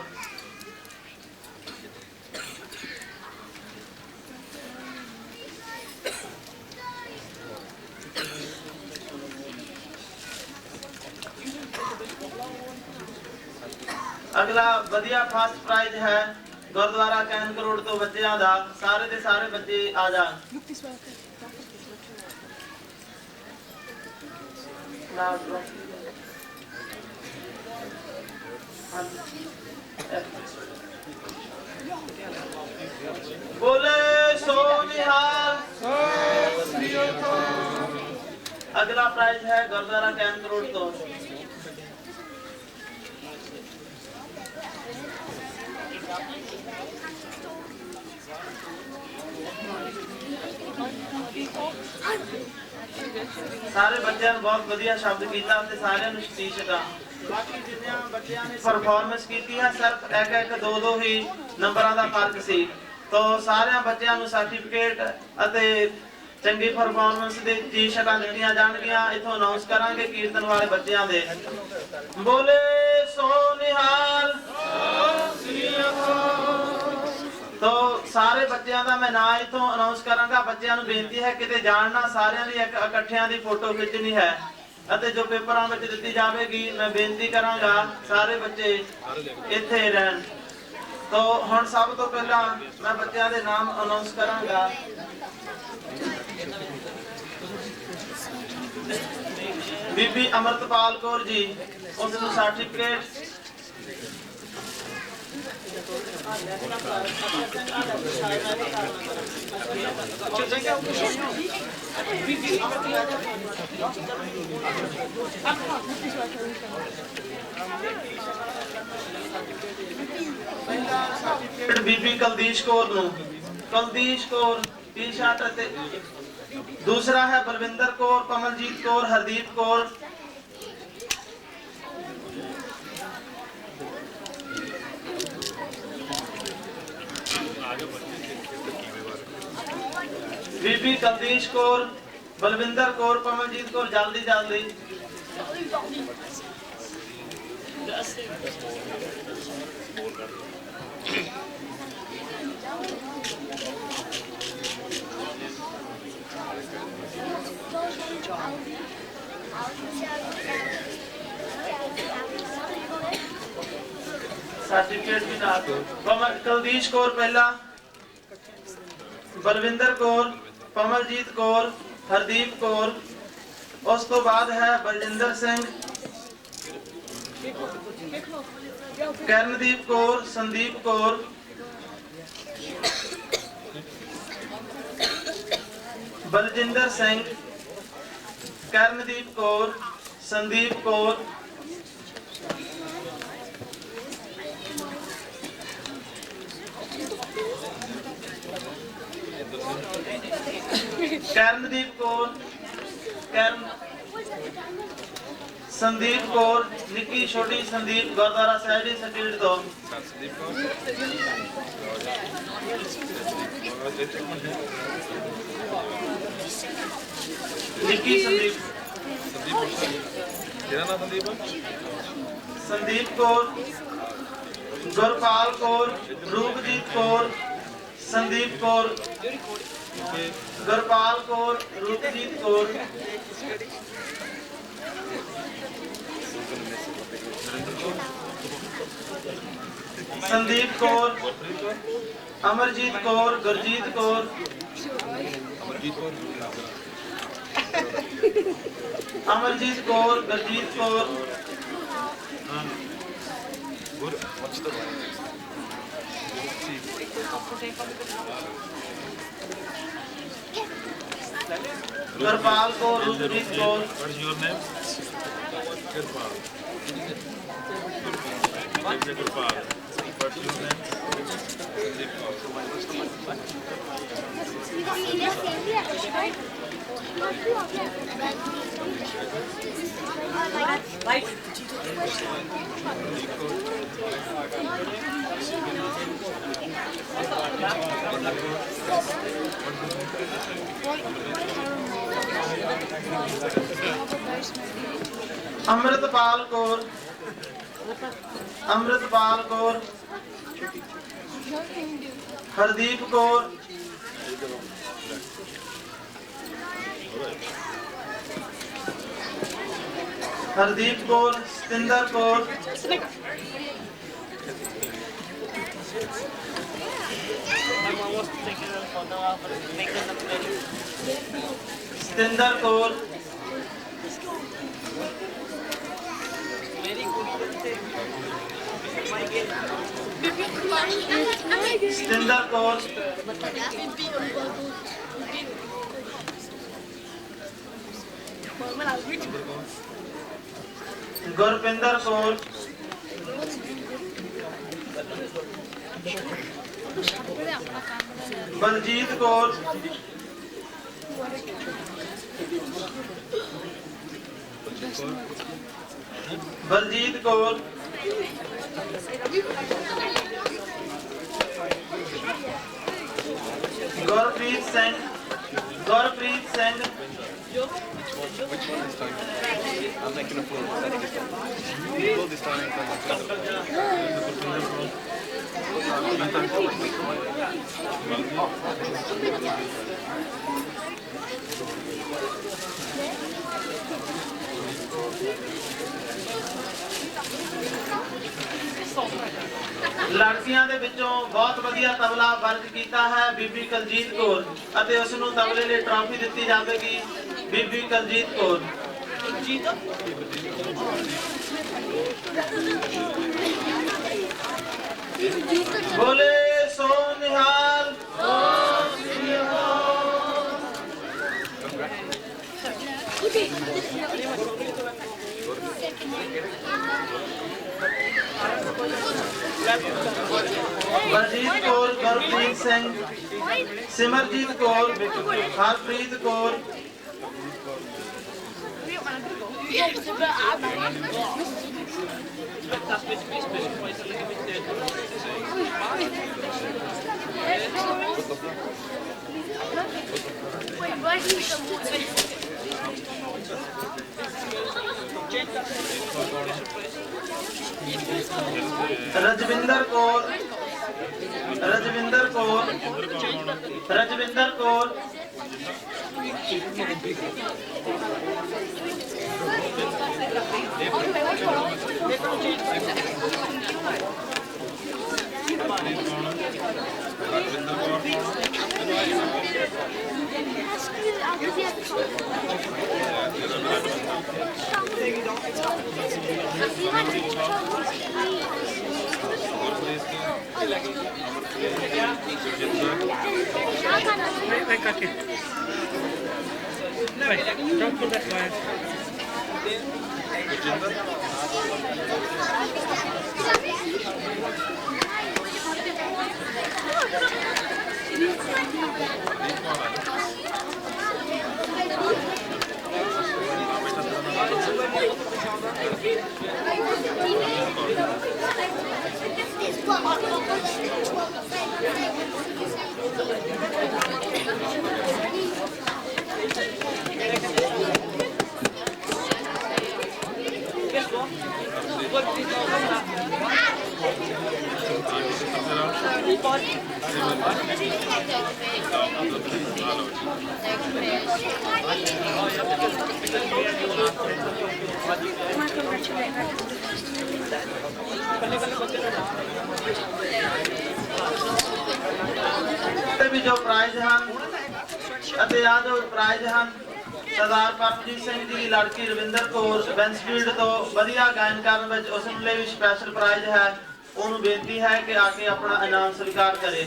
अगला वधिया फर्स्ट प्राइज है गुरुद्वारा कैन करोड़ तो बच्चों का सारे के सारे बच्चे आ जा। बोले सो निहाल अगला प्राइज है गुरुद्वारा कैन करोड़ तो। सारे बच्चों ने बहुत वधिया शब्द किया सारे शीशा बाकी जिन्ने बच्चों ने परफॉर्मेंस की है सिर्फ एक एक दो दो ही नंबरों का फर्क सी तो सारे बच्चों को सर्टिफिकेट चंगी परफॉर्मेंस के टी-शर्टां दित्तियां जाणगियां। इथों अनाउंस करांगे कीर्तन वाले बच्चों दे। बोले सो निहाल तो सारे बच्चों का मैं ना इथों अनाउंस करांगा। बच्चों को बेनती है किते जानना सारियां दी इकट्ठियां दी फोटो खिंचनी है अते जो पेपरां विच दित्ती जावेगी मैं बेनती करांगा सारे बच्चे इत्थे रहन। तो हुण सब तो पहला मैं बच्चों के नाम अनाउंस करांगा। बीबी अमृतपाल कौर जी उसनूं सर्टिफिकेट बीबी कुलदीश कौर नूं कुलदीश कौर टी-शर्ट दूसरा है बलविंदर कौर कमलजीत कौर हरदीप कौर। बीबी कुलदीश कौर बलविंदर कौर कमलजीत कौर जल्दी जल्दी सर्टिफिकेट भी ना कुलदीश कौर पहला, बलविंदर कौर, कमलजीत कौर, हरदीप कौर, उस तो बाद है बलजिंदर सिंह, करनदीप कौर, संदीप कौर, बलजिंदर सिंह, करनदीप कौर, संदीप कौर, करनदीप कौर, संदीप कौर, निक्की छोटी संदीप गुरुद्वारा साहिब जी सटीड तो Nikki Sandeep, Sandeep Kaur, Gurpal Kaur, रूपजीत Kaur, Sandeep Kaur, Gurpal Kaur, रूपजीत Kaur, Sandeep Kaur, Amarjeet Kaur, Gurjeet Kaur, Amarjeet Kaur, Gurjeet Kaur, Gurpal Kaur, रूपजीत Kaur, Amritpal Kaur, Amritpal Kaur, Hardeep Kaur, Hardeep Kaur, Satinder Kaur, Satinder Kaur, Satinder Kaur, Gurpinder Kaur, Baljeet Kaur, Baljeet Kaur, Gurpreet Singh, Gurpreet Singh, I'm making a full this time. लड़कियां दे विचों बहुत वधिया तबला वर्ग कीता है बीबी कलजीत कौर ਅਤੇ ਉਸ ਨੂੰ तबले ਲਈ ट्रॉफी ਦਿੱਤੀ ਜਾਵੇਗੀ बीबी कलजीत कौर। बोले सो निहाल Baljeet Kaur, Gurpreet Singh, Simarjeet Kaur, Harpreet Kaur, Rajwinder Kaur, Rajwinder Kaur, Rajwinder Kaur, Don't put that way. भी जो प्राइज हैं ਅਤੇ ਆ ਜੋ ਪ੍ਰਾਈਜ਼ ਹਨ ਸਰਦਾਰ ਪਰਮਜੀਤ ਸਿੰਘ ਜੀ ਦੀ ਲੜਕੀ ਰਵਿੰਦਰ ਕੌਰ ਬੈਂਸਫੀਲਡ ਤੋਂ ਵਧੀਆ ਗਾਇਨ ਕਰਨ ਵਿੱਚ ਉਸ ਨੂੰ ਲਈ ਵੀ ਸਪੈਸ਼ਲ ਪ੍ਰਾਈਜ਼ ਹੈ। ਉਹਨੂੰ ਬੇਨਤੀ ਹੈ ਕਿ ਆ ਕੇ ਆਪਣਾ ਇਨਾਮ ਸਵੀਕਾਰ ਕਰੇ।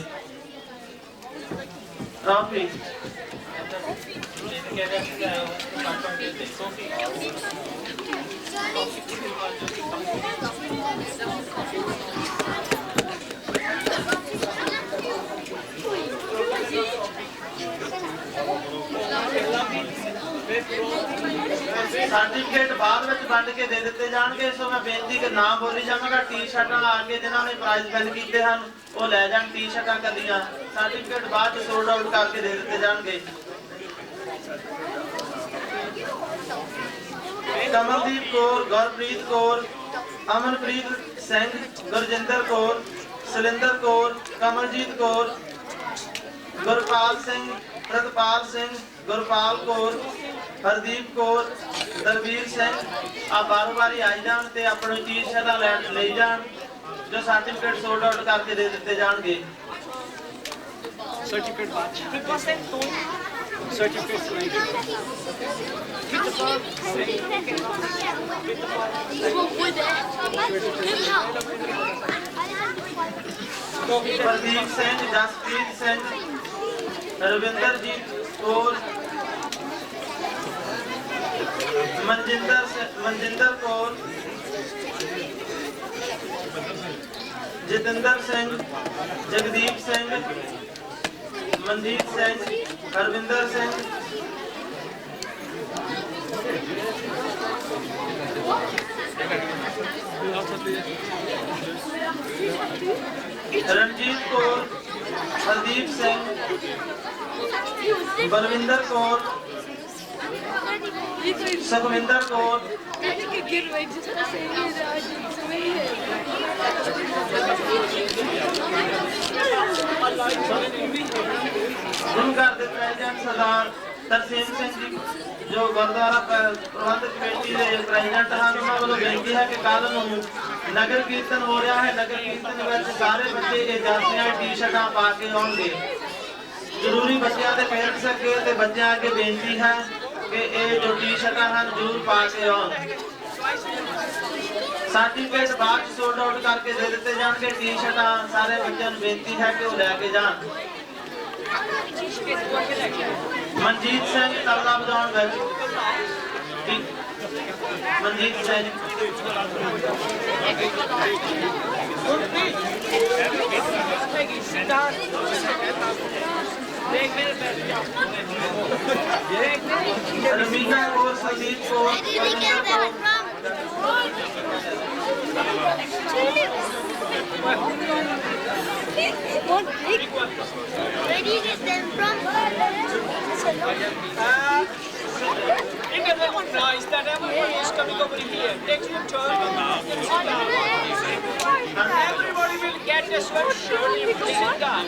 ਟਰਾਫੀ सर्टिफिकेट बाद में वंड के दे दिते जाएंगे। सो मैं बेनती कि ना बोली जावांगा। टी शर्टां आ के जिन्होंने प्राइज विन कीते हैं वो लै जाण टी शर्टां कलियां। सर्टिफिकेट बाद सोल्ड आउट करके दे दिते जाएंगे। कमलदीप कौर, गुरप्रीत कौर, अमनप्रीत सिंह, गुरजिंदर कौर, सलिंदर कौर, कमलजीत कौर, गुरपाल सिंह, प्रतपाल सिंह, गुरपाल कौर, हरदीप कौर, दलबीर सिंह आ बारों बारी आई जान ते अपनी टी शर्टां ले जान जो सर्टिफिकेट सोल्ड आउट करके दे दिते जाएंगे। Certificate batch. Certificate. Pradeep Singh, Jasprit Singh, रविंदरजीत Kaur, Manjinder Kaur, Jitendra Singh, Jagdeep Singh, Manjeet Singh, Harvinder Singh, Ranjit Kaur, Hardeep Singh, Balwinder Kaur, Sukhvinder Kaur, सरदार तरसेम सिंह जी जो गुरुद्वारा प्रबंधक कमेटी के प्रेसिडेंट हैं। उन्होंने वालों बेनती है कि कल नगर कीर्तन हो रहा है। नगर कीर्तन में सारे बच्चे ये जातियां टी शर्टां पा के आउणगे। जरूरी बच्चों के पेरेंट्स अगे ते बच्चों अगे बेनती है कि ये जो टी शर्टां हैं जरूर पा के आउण। सर्टिफिकेट बाद सोल्ड आउट करके दे दिते जाएंगे। टी शर्टां सारे बच्चों को बेनती है कि वो लैके जान। मनजीत सिंह तबला बजाउण विच Manjeet Singh रमीना Kaur, Sandeep Kaur, Where do you get them from? If everyone knows that everyone is coming over here, take your turn. Everybody will get a sweatshirt if you sit down.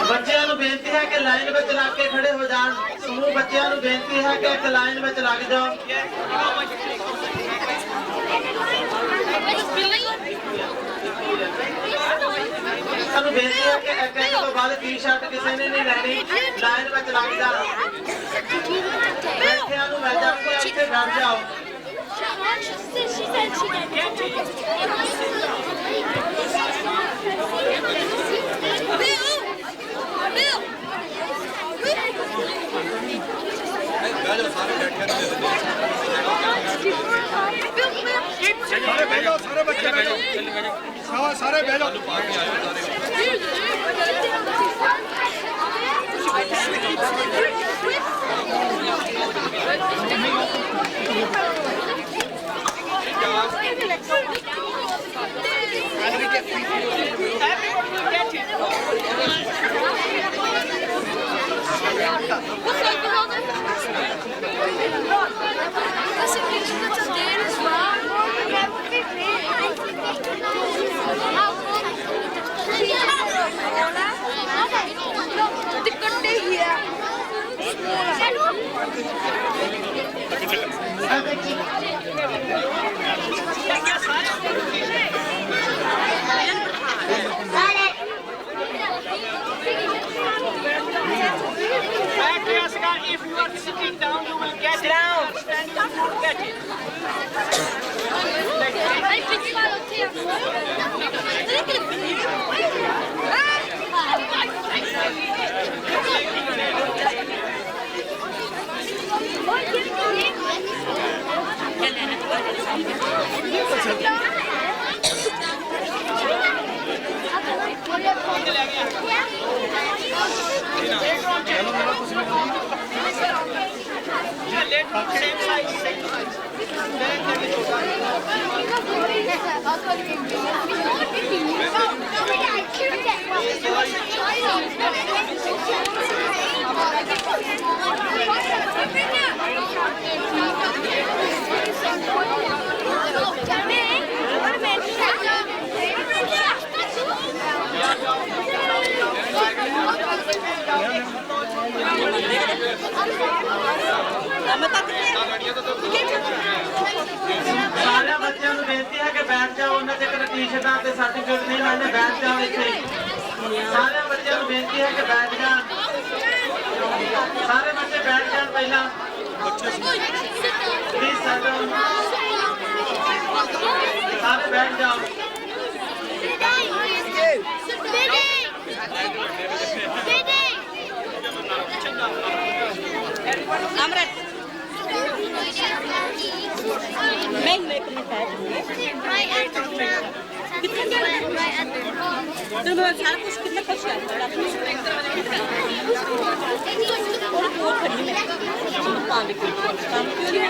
बच्चों को बेनती है कि लाइन में लग के खड़े हो जान। समूह बच्चों को बेनती है कि एक लाइन में लग जाओ। ਬੇਨਤੀ ਹੈ ਕਿ ਇੱਕ ਇੱਕ ਤੋਂ ਬਾਅਦ ਟੀ-ਸ਼ਰਟ ਕਿਸੇ ਨੇ ਨਹੀਂ ਲੈਣੀ ਲਾਈਨ ਵਿੱਚ ਲੱਗ ਜਾ ਬੈਠਿਆਂ ਨੂੰ ਮਿਲ ਜਾਣਗੇ ਇੱਥੇ ਬੈਠ ਜਾਓ सारे बच्चे बैठो सारे बैठो If you are sitting down, you will get down. Standing, you won't get it. Same size, same size. सारे बच्चों को बेनती है कि बैठ जाओ उन्होंने तक टी-शर्टां ते सर्टिफिकेट नहीं मिलने बैठ जाओ इत्थे सारे बच्चों को बेनती है कि बैठ जा सारे बच्चे बैठ जाओ पहला प्लीज सारे बैठ जाओ अमृत मैं एक मिनट है तो मैं सारा कुछ कितना कुछ है और खड़ी में काम भी काम क्यों नहीं है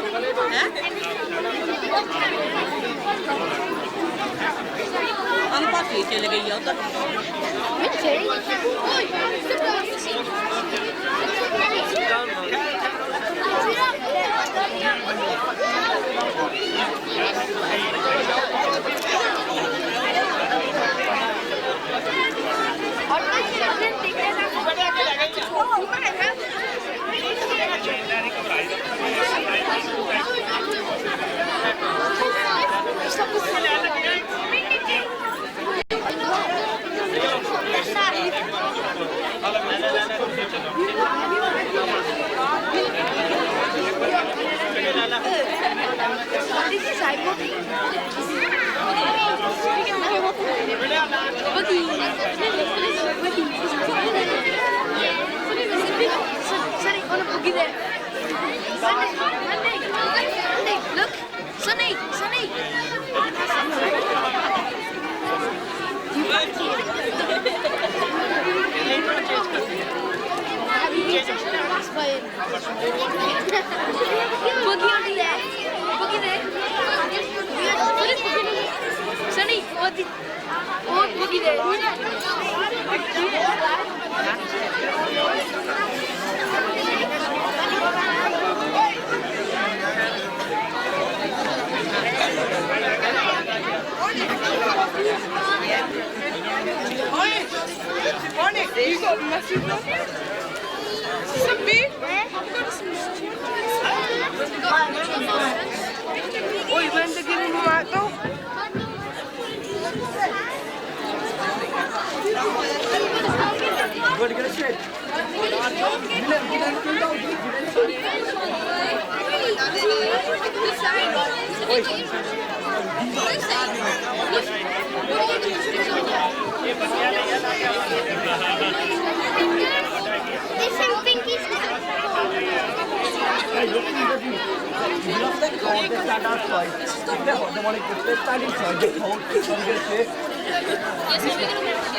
हम पास ही चले गई हो तो You got massive love. Some big? Oi, when they get in right though? vertical straight.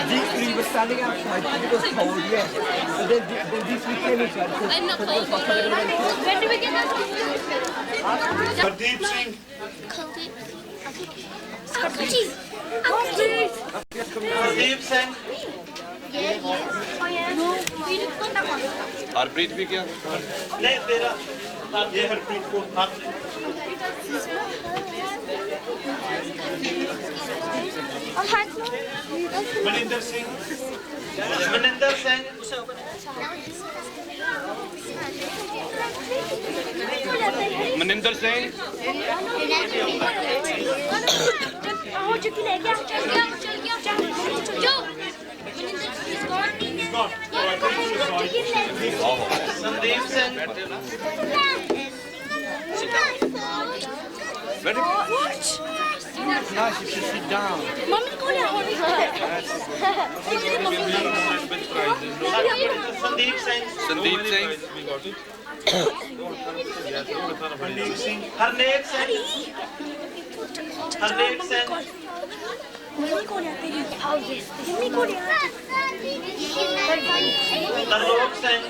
These three were standing outside because it was cold, yeah. But then these three came inside. I'm not cold. When do we get that? Hardeep Singh. Hardeep Singh. Harpreet भी क्या? नहीं तेरा ये हरप्रीत को Maninder Singh. Maninder Singh Maninder Singh Sandeep Singh Nice, you should sit down. Sandeep Singh Sandeep Singh Harneek Singh. Harnek Singh Harnek Singh Tarlok Singh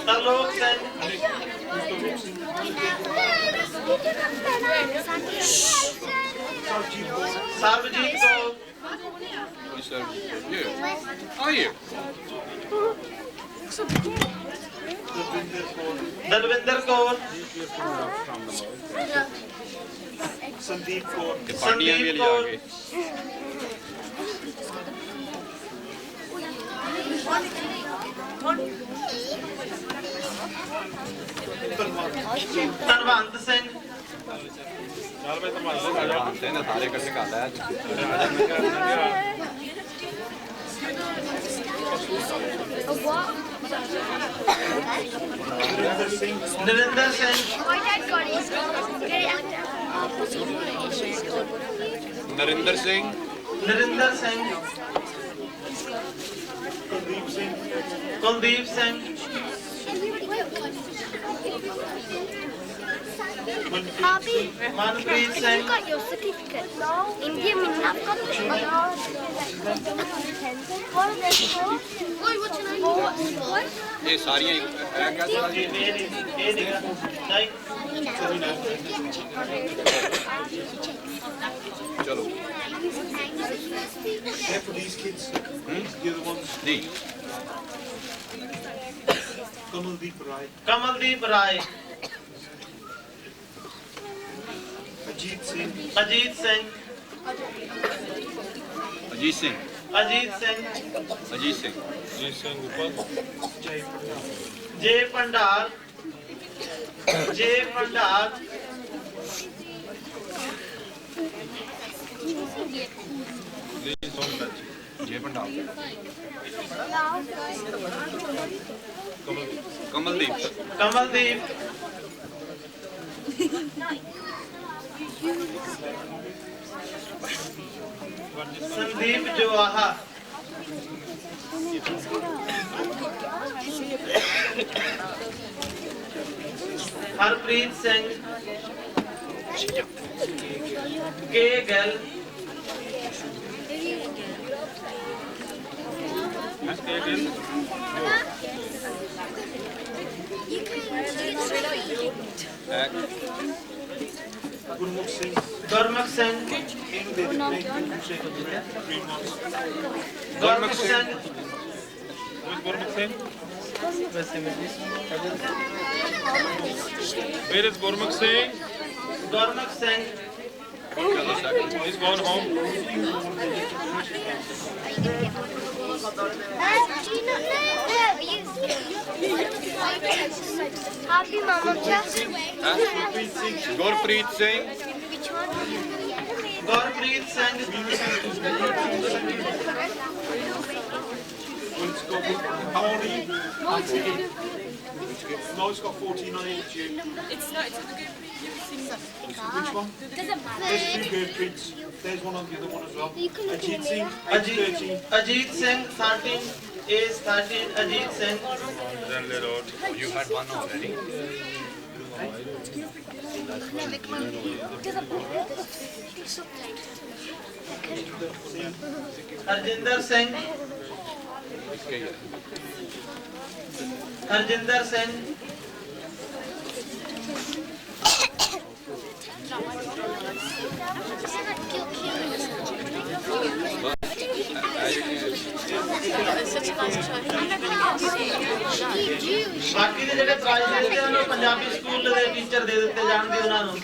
Tarlok Singh Sarvjeet Kaur Are you? Dalvinder Kaur Sandeep Kaur. Pandya भी संदीप ले कौर आगे ਧਨਵੰਤ ਸਿੰਘ जानते हैं ना सारे करने का आता है Narendra Singh Narinder Singh Narendra Singh Kuldeep Singh Bobby, Manpreet you Singh got your certificate. India, I've got it. What are they for? Wait, what's your name? What? ये सारी क्या सर जी ਇਹ ਨਹੀਂ ਨਹੀਂ चलो They're for these kids. The other ones. Ji Kamaldeep Rai. Kamaldeep Rai Ajit Singh. Ajit Singh Ajit Singh Ajit Singh Ajit Singh ਜੇ ਭੰਡਾਰ ਜੇ ਭੰਡਾਰ जय भंडार कमलदीप ਕਮਲਦੀਪ ਸੰਦੀਪ ਜਵਾਹਾ ਹਰਪ੍ਰੀਤ ਸਿੰਘ ਕੇ ਗੈਲ Gurmukh Singh. ਗੁਰਮੁਖ ਸਿੰਘ ਇਹਨੂੰ ਦੇ ਦਿੱਤੇ 3 months. Gurmukh Singh Where is Gurmukh Singh? Gurmukh Singh He's gone home. Happy Mama Just. Gurpreet Singh Which one? Gurpreet Singh Let's go. How old are you? Noel's got 14 on it. You. It's not, it's a good Which one? There's two Gurpreets. There's one on the other one as well. Ajit Singh, age 13. Ajit Singh 13, age 13, Ajit Singh. You had one already. Harjinder Singh. Harjinder Singh. ਬਾਕੀ ਦੇ ਜਿਹੜੇ price ਮਿਲਦੇ ਹਨ ਉਹ Punjabi school ਦੇ teacher ਦੇ ਦਿੱਤੇ ਜਾਣਗੇ ਉਹਨਾਂ ਨੂੰ।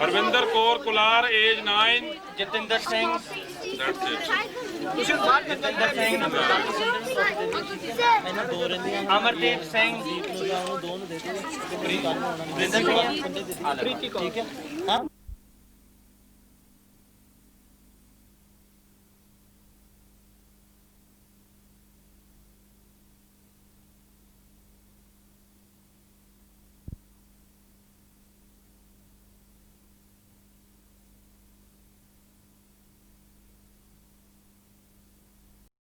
ਹਰਵਿੰਦਰ ਕੌਰ ਕੁਲਾਰ ਏਜ 9 ਜਤਿੰਦਰ ਸਿੰਘ। ਜਤਿੰਦਰ ਸਿੰਘ ਅਮਰਦੀਪ ਸਿੰਘ। ਪ੍ਰੀਤੀ ਕੌਰ।